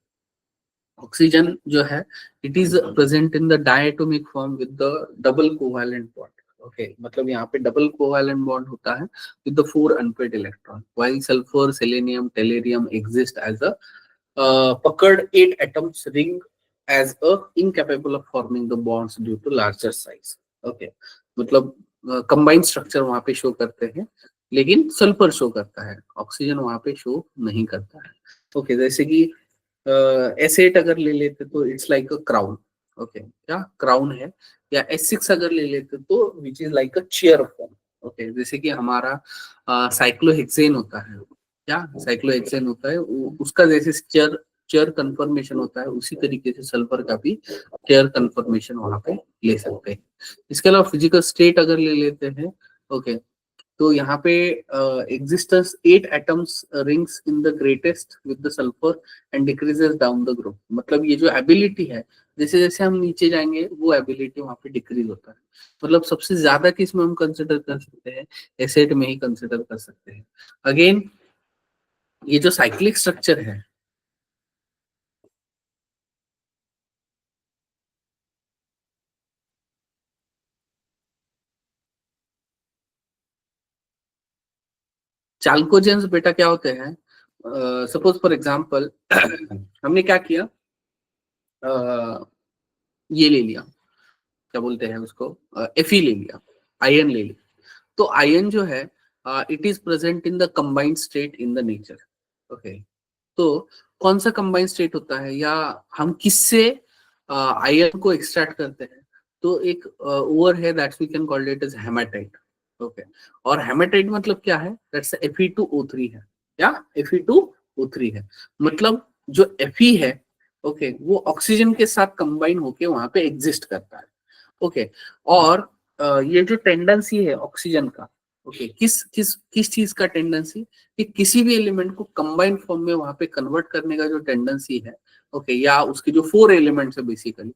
ऑक्सीजन जो है it is present in the diatomic form with the double covalent bond. Okay, मतलब यहाँ पे डबल कोवैलेंट बॉन्ड होता है with the 4 unpaired electron, while sulfur, selenium, tellurium exist as a puckered 8 atoms ring as a incapable of forming the bonds due to larger size। Okay, मतलब combined structure वहां पे show करते हैं, लेकिन sulphur show करता है, oxygen वहां पे शो नहीं करता है। ओके, जैसे कि S8 अगर ले लेते तो it's like a crown. Okay, क्या क्राउन है, या S6 अगर ले लेते तो which is like a chair form. Okay, जैसे कि हमारा साइक्लोहेक्सेन होता है, क्या साइक्लोहेक्सेन होता है, उसका जैसे चेयर चेयर कन्फर्मेशन होता है, उसी तरीके से सल्फर का भी चेयर कन्फर्मेशन वहां पे ले सकते हैं। इसके अलावा फिजिकल स्टेट अगर ले लेते हैं, ओके, तो यहाँ पे existence 8 atoms rings in the greatest with the sulphur and decreases down the group. मतलब ये जो एबिलिटी है, जैसे जैसे हम नीचे जाएंगे वो एबिलिटी वहां पे डिक्रीज होता है। मतलब सबसे ज्यादा किस में हम कंसिडर कर सकते हैं, एसिड में ही कंसिडर कर सकते हैं। अगेन ये जो साइक्लिक स्ट्रक्चर है, चाल्कोजेंस बेटा क्या होते हैं, सपोज फॉर एग्जांपल हमने क्या किया, ये ले लिया, क्या बोलते हैं उसको, Fe ले लिया, आयन ले लिया। तो आयन जो है it is present in the combined state in the nature. Okay, तो कौन सा कंबाइंड स्टेट होता है, या हम किससे आयन को एक्सट्रैक्ट करते हैं, तो एक ओवर है that's we can call it as hematite. Okay, और हेमाटाइट मतलब क्या है, दैट्स Fe2O3 है, या Fe2O3 है। मतलब जो Fe है, ओके, वो ऑक्सीजन के साथ कंबाइन होके वहां पे एग्जिस्ट करता है। ओके, और ये जो टेंडेंसी है ऑक्सीजन का, ओके, किस किस किस चीज का टेंडेंसी, कि किसी भी एलिमेंट को कंबाइंड फॉर्म में वहां पे कन्वर्ट करने का जो टेंडेंसी है। ओके, या उसके जो 4 एलिमेंट्स है बेसिकली,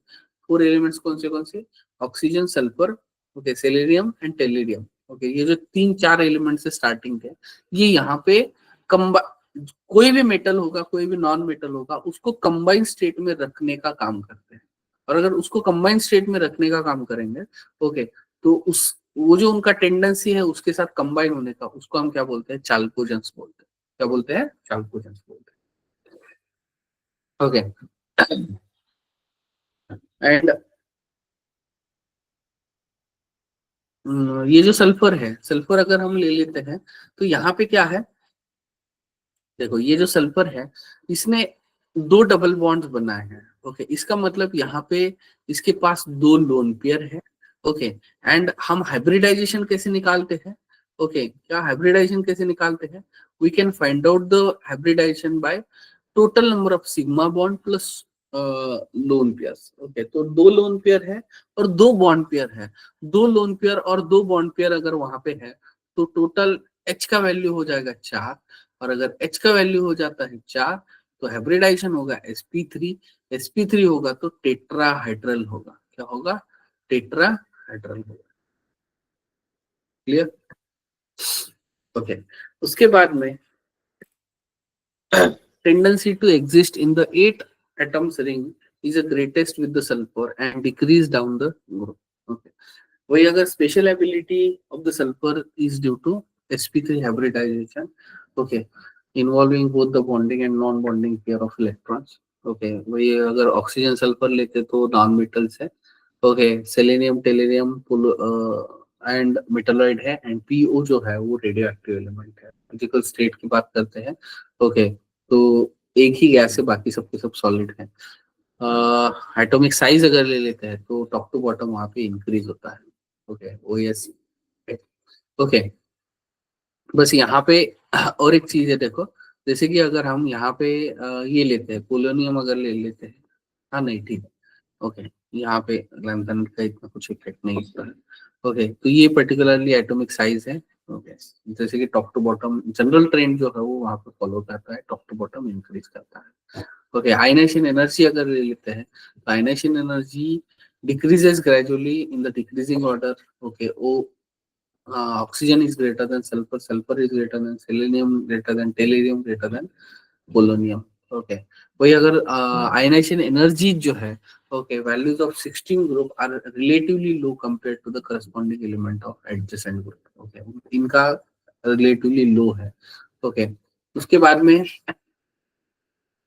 4 एलिमेंट्स कौन से, oxygen, sulphur, okay, selenium and tellurium. Okay, ये जो 3-4 एलिमेंट से स्टार्टिंग है, ये यहाँ पे कंबा कोई भी मेटल होगा, कोई भी नॉन मेटल होगा, उसको कंबाइंड स्टेट में रखने का काम करते हैं। और अगर उसको कंबाइंड स्टेट में रखने का काम करेंगे, ओके, तो उस वो जो उनका टेंडेंसी है उसके साथ कंबाइन होने का, उसको हम क्या बोलते हैं, चाल्कोजेंस बोलते हैं। क्या बोलते हैं, चाल्कोजेंस बोलते हैं। ओके, एंड ये जो सल्फर है, सल्फर अगर हम ले लेते हैं, तो यहाँ पे क्या है, देखो ये जो सल्फर है, इसने 2 डबल बॉन्ड्स बनाए हैं। ओके, इसका मतलब यहाँ पे इसके पास 2 लोन पेयर है। ओके, एंड हम हाइब्रिडाइजेशन कैसे निकालते हैं, ओके, क्या हाइब्रिडाइजेशन कैसे निकालते हैं, we can find out the hybridisation by total number of sigma bond plus lone pairs. Okay, तो 2 लोन पेयर है और 2 बॉन्ड पेयर है, 2 लोन पेयर और 2 बॉन्ड पेयर अगर वहां पे है, तो टोटल H का वैल्यू हो जाएगा 4। और अगर H का वैल्यू हो जाता है 4, तो हाइब्रिडाइजेशन होगा sp3, sp3 होगा तो टेट्राहाइड्रल होगा। क्या होगा, टेट्राहाइड्रल होगा। क्लियर। ओके, उसके बाद में tendency to exist in the 8 atoms ring is the greatest with the sulfur and decrease down the group। Okay, वही अगर special ability of the sulphur is due to sp3 hybridization। Okay, involving both the bonding and non bonding pair of electrons. Okay, वही अगर oxygen sulphur लेते तो non metals है। Okay, selenium, tellurium and metalloid है, and P O जो है वो radio active element है। फिजिकल स्टेट की बात करते हैं, ओके, तो एक ही गैस है, बाकी सबके सब सॉलिड है। एटॉमिक साइज अगर ले लेते हैं तो टॉप टू बॉटम वहां पे इंक्रीज होता है। Okay, OS. ओके, बस यहाँ पे और एक चीज है, देखो, जैसे कि अगर हम यहाँ पे ये लेते हैं, पोलोनियम अगर ले लेते हैं, हाँ नहीं ठीक है, ओके, यहाँ पे लैंथन का इतना कुछ इफेक्ट नहीं होता है। ओके, तो ये पर्टिकुलरली एटॉमिक साइज है। ओके, जैसे कि top to bottom general trend जो है वो वहाँ पे फॉलो करता है, टॉप टू बॉटम इंक्रीज करता है। ओके, आयनाइजेशन एनर्जी अगर ले लेते हैं, तो ionisation energy decreases gradually in the decreasing order. Okay, O oxygen is greater than sulfur, sulfur is greater than selenium, greater than tellurium, greater than polonium। Okay वही अगर ionization energy जो है okay values of 16 group are relatively low compare to the corresponding element of adjacent group okay इनका relatively low है okay उसके बाद में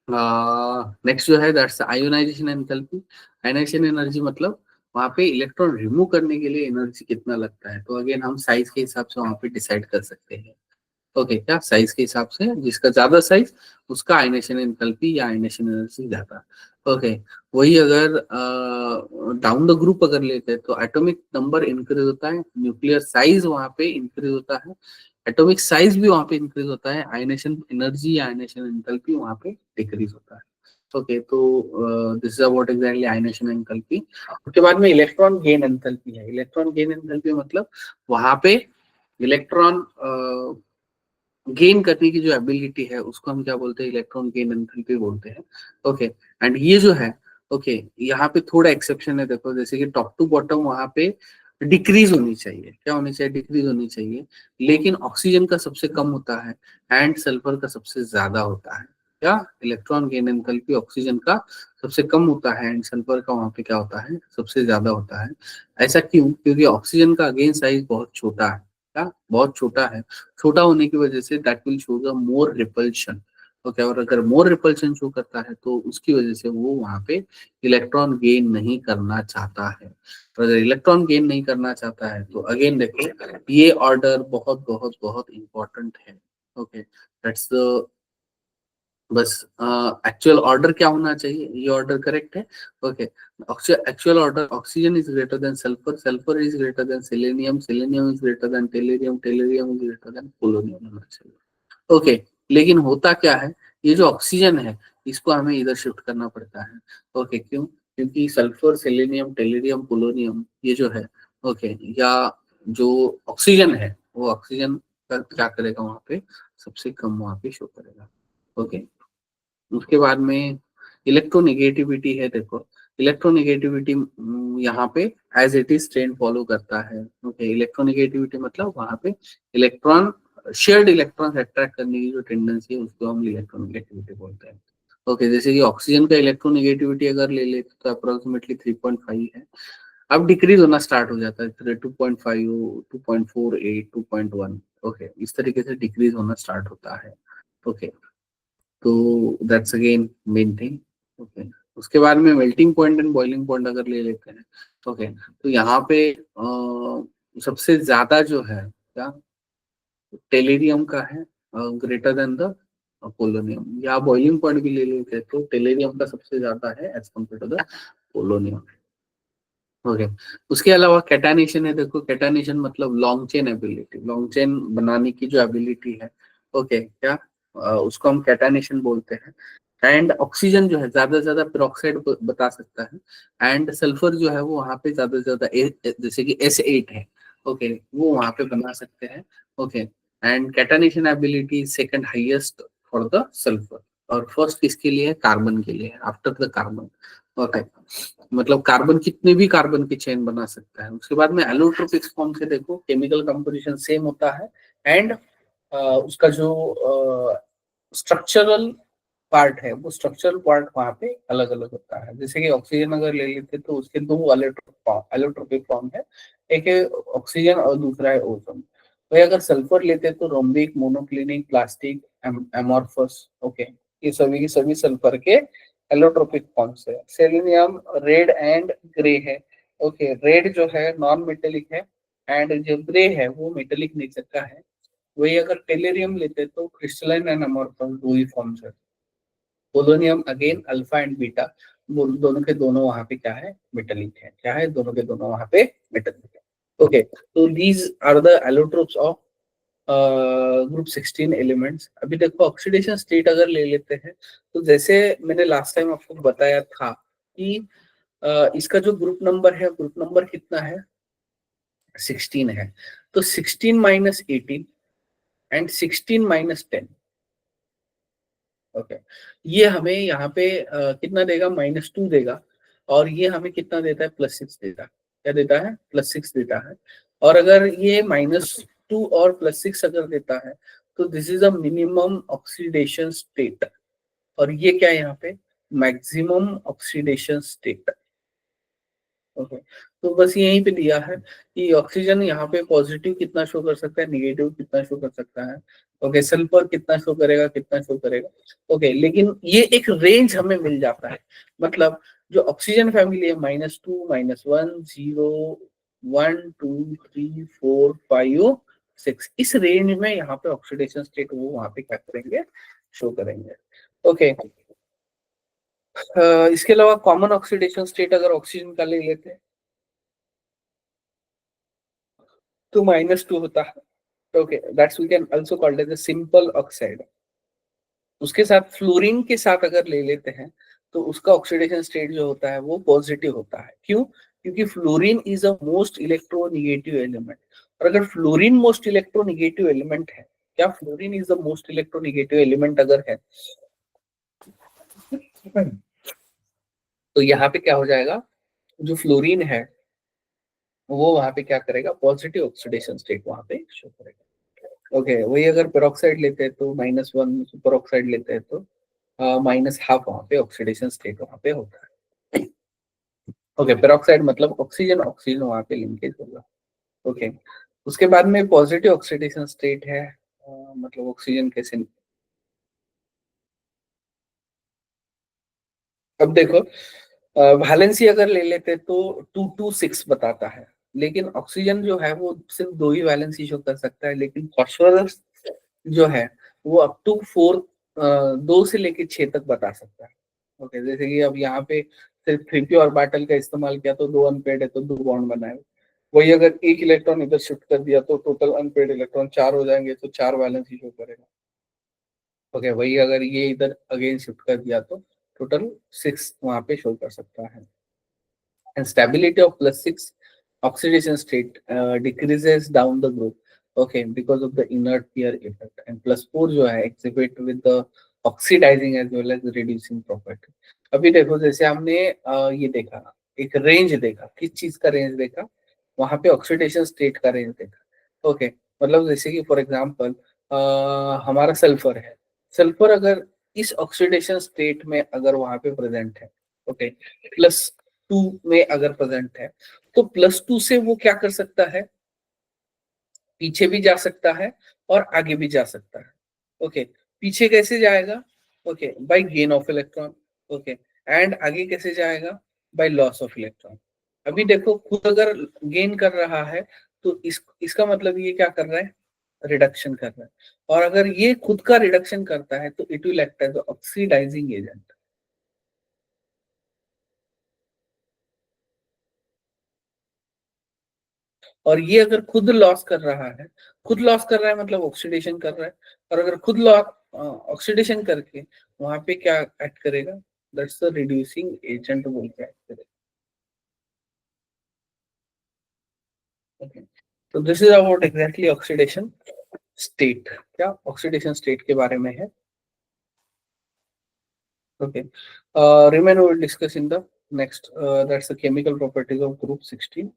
next जो है that's ionization enthalpy ionization energy मतलब वहां पे इलेक्ट्रॉन रिमूव करने के लिए एनर्जी कितना लगता है तो अगेन हम साइज के हिसाब से वहां पे डिसाइड कर सकते हैं ओके क्या साइज के हिसाब से जिसका ज्यादा साइज उसका आयनेशन एंथैल्पी या आयनेशन एनर्जी ज्यादा ओके वही अगर डाउन द ग्रुप अगर लेते हैं तो एटॉमिक नंबर इंक्रीज होता है न्यूक्लियर साइज वहां पे इंक्रीज होता है एटॉमिक साइज भी वहां पे इंक्रीज होता है आयनेशन एनर्जी या आयनेशन एंथैल्पी वहां पे डिक्रीज होता है ओके तो this is about exactly ionisation enthalpy उसके बाद में इलेक्ट्रॉन गेन एंथैल्पी है इलेक्ट्रॉन गेन एंथैल्पी मतलब वहां पे इलेक्ट्रॉन गेन करने की जो एबिलिटी है उसको हम क्या बोलते हैं इलेक्ट्रॉन गेन एंथैल्पी बोलते हैं ओके एंड ये जो है ओके यहाँ पे थोड़ा एक्सेप्शन है देखो जैसे कि टॉप टू बॉटम वहां पे डिक्रीज होनी चाहिए क्या होनी चाहिए डिक्रीज होनी चाहिए लेकिन ऑक्सीजन का सबसे कम होता है एंड सल्फर का सबसे ज्यादा होता है क्या इलेक्ट्रॉन गेन एंथैल्पी ऑक्सीजन का सबसे कम होता है एंड सल्फर का वहां पे क्या होता है सबसे ज्यादा होता है ऐसा क्यों क्योंकि ऑक्सीजन का अगेन साइज बहुत छोटा है क्या बहुत छोटा है छोटा होने की वजह say that will show the more repulsion okay और अगर मोर रिपल्शन शो करता है तो उसकी वजह से वो वहां पे इलेक्ट्रॉन गेन नहीं करना चाहता है और अगर इलेक्ट्रॉन गेन नहीं करना चाहता है तो अगेन देखो ये ऑर्डर बहुत बहुत बहुत इंपॉर्टेंट है okay that's the bus actual order क्या होना चाहिए ये ऑर्डर करेक्ट है okay actual order oxygen is greater than sulphur sulphur is greater than selenium selenium is greater than टेलेरियम टेलेरियम is greater than polonium होना चाहिए ओके लेकिन होता क्या है ये जो ऑक्सीजन है इसको हमें इधर शिफ्ट करना पड़ता है ओके क्यों क्योंकि सल्फर सेलेनियम टेलेरियम पोलोनियम ये जो है ओके या जो ऑक्सीजन है वो ऑक्सीजन का क्या करेगा वहां पे सबसे कम वहां पे शो करेगा ओके उसके बाद में इलेक्ट्रोनेगेटिविटी है देखो इलेक्ट्रोनेगेटिविटी यहाँ पे as it is trend follow करता है ओके इलेक्ट्रोनेगेटिविटी मतलब वहां पे इलेक्ट्रॉन शेयर्ड इलेक्ट्रॉन अट्रैक्ट करने की जो टेंडेंसी है उसको हम इलेक्ट्रोनेगेटिविटी बोलते हैं ओके जैसे कि ऑक्सीजन का इलेक्ट्रोनेगेटिविटी अगर ले ले तो अप्रोक्सीमेटली 3.5 है अब डिक्रीज होना स्टार्ट हो जाता है 2.5 2.48 2.1 ओके इस तरीके से डिक्रीज होना स्टार्ट होता है ओके तो that's again main thing okay उसके बाद में melting point and boiling point अगर ले लेते हैं ओके तो यहाँ पे सबसे ज्यादा जो है क्या टेलेरियम का है ग्रेटर देन द पोलोनियम या बॉइलिंग पॉइंट भी ले लेते हैं तो टेलेरियम का सबसे ज्यादा है as compare to the polonium okay उसके अलावा कैटानेशन है देखो कैटानेशन मतलब long chain ability long chain बनाने की जो एबिलिटी है ओके क्या उसको हम कैटानेशन बोलते हैं एंड ऑक्सीजन जो है ज्यादा पेरोक्साइड बता सकता है एंड सल्फर जो है वो वहां पे ज्यादा जैसे कि S8 है ओके वो वहां पे बना सकते हैं okay and catenation ability second highest for the sulphur और फर्स्ट किसके लिए है कार्बन के लिए आफ्टर द कार्बन ओके मतलब कार्बन कितने भी कार्बन की चेन बना सकता है उसके बाद में एलोट्रोपिक फॉर्म से देखो केमिकल कंपोजिशन सेम होता है एंड उसका जो स्ट्रक्चरल पार्ट है वो स्ट्रक्चरल पार्ट वहां पे अलग अलग होता है जैसे कि ऑक्सीजन अगर ले लेते तो उसके दो एलोट्रोपिक फॉर्म है एक है ऑक्सीजन और दूसरा है ओजोन वही अगर सल्फर लेते तो rhombic monoclinic plastic amorphous okay ये सभी की सभी सल्फर के एलोट्रोपिक फॉर्म्स है सेलेनियम रेड एंड ग्रे है ओके रेड जो है नॉन मेटेलिक है एंड जो ग्रे है वो मेटेलिक नेचर का है वही अगर टेलेरियम लेते तो क्रिस्टलाइन एंड अमोर्फस दो ही फॉर्म्स है polonium again alpha and beta दोनों के दोनों वहां पे क्या है मेटेलिक है क्या है दोनों के दोनों वहां पे मेटेलिक है ओके तो these are the allotropes of group 16 elements अभी देखो ऑक्सीडेशन स्टेट अगर ले लेते हैं तो जैसे मैंने लास्ट टाइम आपको बताया था कि इसका जो ग्रुप नंबर है ग्रुप नंबर कितना है 16 है तो 16 माइनस 18 एंड 16 माइनस 10 ओके ये हमें यहाँ पे कितना देगा -2 देगा और ये हमें कितना देता है +6 देता है क्या देता है +6 देता है और अगर ये -2 और +6 अगर देता है तो this is a minimum oxidation state और ये क्या है यहाँ पे, मैक्सिमम ऑक्सीडेशन स्टेट। ओके, तो बस यहीं पे दिया है कि ऑक्सीजन यहाँ पे पॉजिटिव कितना शो कर सकता है, निगेटिव कितना शो कर सकता है। ओके, सल्फर कितना शो करेगा, कितना शो करेगा। ओके, लेकिन ये एक रेंज हमें मिल जाता है। मतलब जो ऑक्सीजन फैमिली है, -2, -1, 0, 1, 2, 3, 4, 5, 6, इस रेंज में यहाँ पे ऑक्सीडेशन स्टेट वो वहां पे क्या करेंगे, शो करेंगे। ओके, इसके अलावा कॉमन ऑक्सीडेशन स्टेट अगर ऑक्सीजन का ले लेते हैं तो -2 होता है। Okay, that's we can also called as a simple oxide. उसके साथ फ्लोरीन के साथ अगर ले लेते हैं तो उसका ऑक्सीडेशन स्टेट जो होता है वो पॉजिटिव होता है। क्यों? क्योंकि fluorine is a most electronegative element. और अगर फ्लोरीन मोस्ट इलेक्ट्रोनिगेटिव एलिमेंट है, क्या fluorine is the most electronegative element अगर है, तो यहाँ पे क्या हो जाएगा, जो फ्लोरीन है वो वहां पे क्या करेगा, पॉजिटिव ऑक्सीडेशन स्टेट वहां पे शो करेगा। ओके, वही अगर पेरोक्साइड लेते हैं तो -1, सुपर ऑक्साइड लेते हैं तो -12 वहां पे ऑक्सीडेशन स्टेट वहां पे होता है। ओके, पेरोक्साइड मतलब ऑक्सीजन ऑक्सीजन वहां पे लिंकेज होगा। ओके, उसके बाद में पॉजिटिव ऑक्सीडेशन स्टेट है, मतलब ऑक्सीजन कैसे। अब देखो, वैलेंसी अगर ले लेते तो 2 to 6 बताता है, लेकिन ऑक्सीजन जो है वो सिर्फ 2 ही वैलेंसी शो कर सकता है, लेकिन फास्फोरस जो है वो अप टू 4, 2 से लेके 6 तक बता सकता है। ओके, जैसे कि अब यहाँ पे सिर्फ 3p ऑर्बिटल का इस्तेमाल किया तो 2 अनपेड है तो 2 बॉन्ड बनाए। वही अगर एक इलेक्ट्रॉन इधर शिफ्ट कर दिया तो टोटल अनपेड इलेक्ट्रॉन 4 हो जाएंगे, तो 4 वैलेंसी शो करेगा। ओके, वही अगर ये इधर अगेन शिफ्ट कर दिया तो टोटल 6 वहां पे शो कर सकता है। And stability of +6 oxidation state decreases down the group, okay, because of the inert peer effect. And +4 जो है exhibit with the oxidizing as well as reducing property. अभी देखो, जैसे हमने ये देखा, एक रेंज देखा, किस चीज का रेंज देखा, वहां पे ऑक्सीडेशन स्टेट का रेंज देखा। ओके, मतलब जैसे कि फॉर एग्जांपल हमारा सल्फर है, सल्फर अगर इस ऑक्सीडेशन स्टेट में अगर वहां पे प्रेजेंट है, ओके, +2 में अगर प्रेजेंट है, तो +2 से वो क्या कर सकता है, पीछे भी जा सकता है और आगे भी जा सकता है। ओके, पीछे कैसे जाएगा, okay, by gain of electron. Okay, and आगे कैसे जाएगा, बाय लॉस ऑफ इलेक्ट्रॉन। अभी देखो, खुद अगर गेन कर रहा है तो इसका मतलब ये क्या कर रहा है, रिडक्शन कर रहा है। और अगर ये खुद का रिडक्शन करता है तो it will act as oxidizing agent. और ये अगर खुद लॉस कर रहा है, खुद लॉस कर रहा है मतलब ऑक्सीडेशन कर रहा है, और अगर खुद लॉस ऑक्सीडेशन करके वहां पे क्या एक्ट करेगा, दैट्स द रिड्यूसिंग एजेंट बोल के एक्ट करेगा। ओके, तो this is about exactly oxidation state, क्या ऑक्सीडेशन स्टेट के बारे में है। Okay, remain we will discuss in the next, that's the chemical properties of group 16।